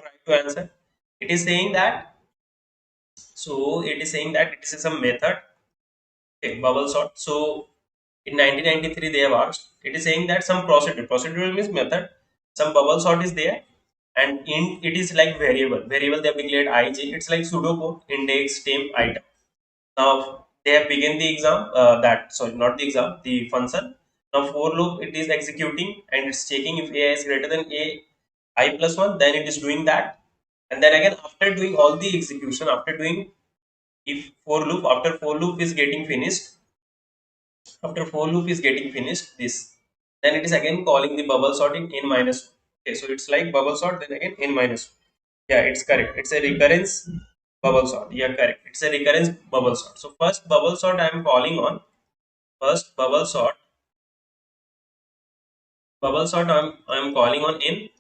try to answer. It is saying that, so it is saying that it is some method, okay, bubble sort. So in 1993 they have asked, it is saying that some procedure means method, some bubble sort is there, and in it is like variable they have declared ij, it's like pseudocode, index, temp, item. Now they have begun the exam, that sorry, not the exam, the function. Now for loop it is executing and it's checking if a is greater than a I plus 1, then it is doing that. And then again, after doing all the execution, after doing, if for loop, after for loop is getting finished, after for loop is getting finished, this, then it is again calling the bubble sort in n minus 1. Okay, so it's like bubble sort, then again n minus 1. Yeah, it's correct. It's a recurrence bubble sort. Yeah, correct. It's a recurrence bubble sort. So first bubble sort I am calling on. First bubble sort I'm calling on in.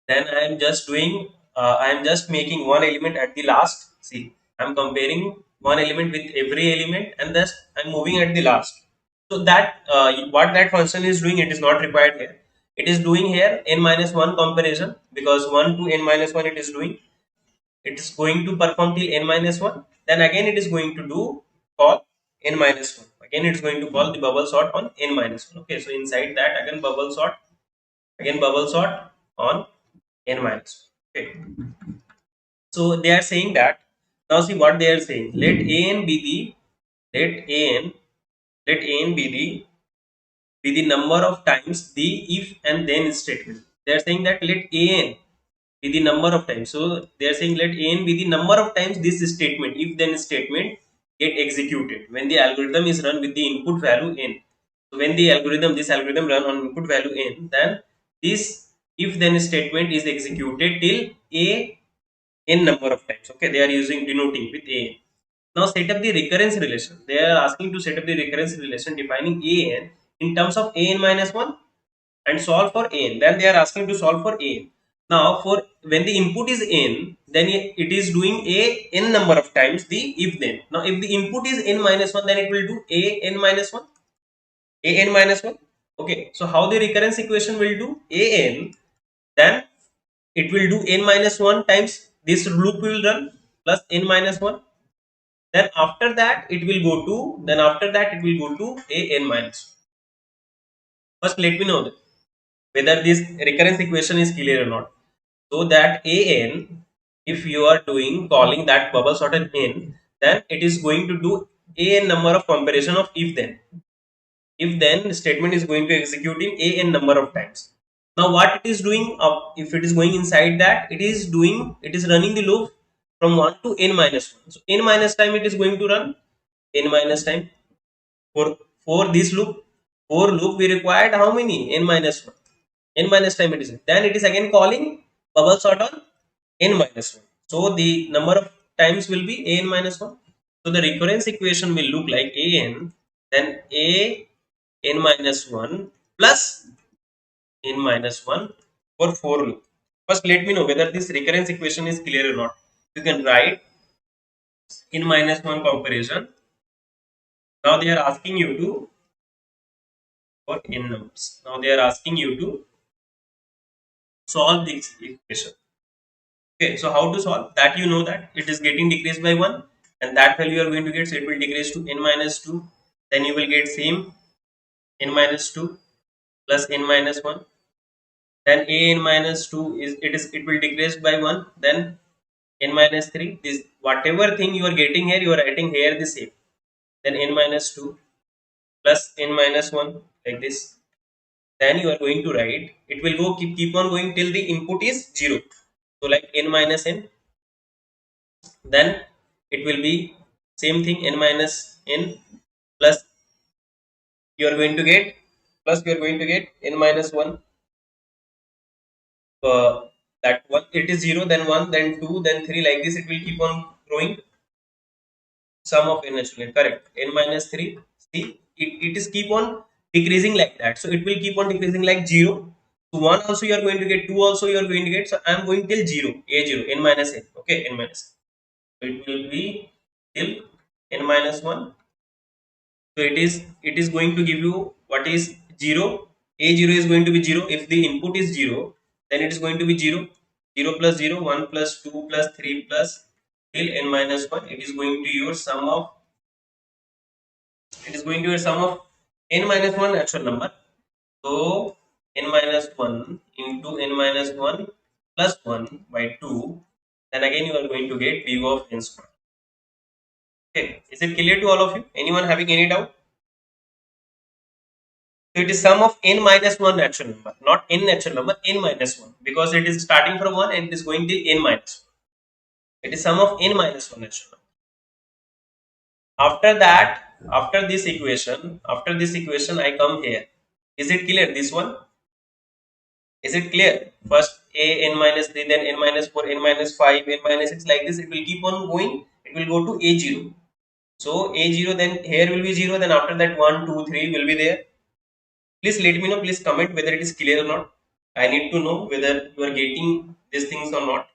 Then I am just doing, I am just making one element at the last. See, I'm comparing one element with every element and thus I'm moving at the last. So that, what that function is doing, it is not required here. It is doing here n minus 1 comparison, because 1 to n minus 1 it is doing. It is going to perform till n minus 1. Then again it is going to do call n minus 1. Again it's going to call the bubble sort on n minus 1. Okay, so inside that again bubble sort on n minus 1. Okay, so they are saying that, now see what they are saying, let an be the, let an let an be the number of times the if and then statement. They are saying that let an be the number of times. So they are saying let an be the number of times this statement, if then statement, get executed when the algorithm is run with the input value n. So when the algorithm, this algorithm run on input value n, then this if then statement is executed till a n number of times. Okay, they are using denoting with a. Now set up the recurrence relation. They are asking to set up the recurrence relation defining a n in terms of a n minus 1 and solve for a n. Then they are asking to solve for a n. Now for when the input is n, then it is doing a n number of times the if then. Now if the input is n minus 1, then it will do a n minus 1, a n minus 1. Okay, so how the recurrence equation will do a n, then it will do n minus 1 times this loop will run plus n minus 1. Then after that it will go to, then after that it will go to a n minus 1. First let me know that whether this recurrence equation is clear or not. So that a n, if you are doing calling that bubble sort of n, then it is going to do a n number of comparison of if then. If then statement is going to execute in a n number of times. Now what it is doing, if it is going inside that, it is running the loop from 1 to n minus 1. So n minus time it is going to run, n minus time. For this loop, for loop we required how many, n minus 1, n minus time it is, then it is again calling bubble sort on n minus 1. So the number of times will be a n minus 1. So the recurrence equation will look like a n, then a n minus 1 plus n minus 1 for loop. First let me know whether this recurrence equation is clear or not. You can write n minus 1 comparison. Now they are asking you to, for n numbers, now they are asking you to solve this equation. Okay, so how to solve that, you know that it is getting decreased by 1, and that value you are going to get, so it will decrease to n minus 2. Then you will get same n minus 2 plus n minus 1. Then a n minus 2 it will decrease by 1. Then n minus 3. This whatever thing you are getting here, you are writing here the same. Then n minus 2 plus n minus 1, like this. Then you are going to write, it will go keep on going till the input is 0. So like n minus n, then it will be same thing, n minus n plus you are going to get, plus you are going to get n minus 1, that one it is 0, then 1, then 2, then 3, like this it will keep on growing. Sum of n natural, correct, n minus 3. See, it is keep on decreasing like that, so it will keep on decreasing like 0. So 1 also you are going to get, 2 also you are going to get, so I am going till 0, a0, n minus n. Okay, n minus n. So it will be till n minus 1. So it is going to give you what is 0. A0 is going to be 0. If the input is 0, then it is going to be 0. 0 plus 0, 1 plus 2 plus 3 plus till n minus 1. It is going to your sum of n minus 1 natural number. So n minus 1 into n minus 1 plus 1 by 2. Then again you are going to get b of n square. Okay, is it clear to all of you? Anyone having any doubt? So it is sum of n minus 1 natural number, not n natural number, n minus 1, because it is starting from 1 and it is going till n minus 1. It is sum of n minus 1 natural number. After that, after this equation, I come here. Is it clear? This one? Is it clear? First a n minus 3, then n minus 4, n minus 5, n minus 6, like this. It will keep on going. It will go to a0. So a0, then here will be 0. Then after that 1, 2, 3 will be there. Please let me know. Please comment whether it is clear or not. I need to know whether you are getting these things or not.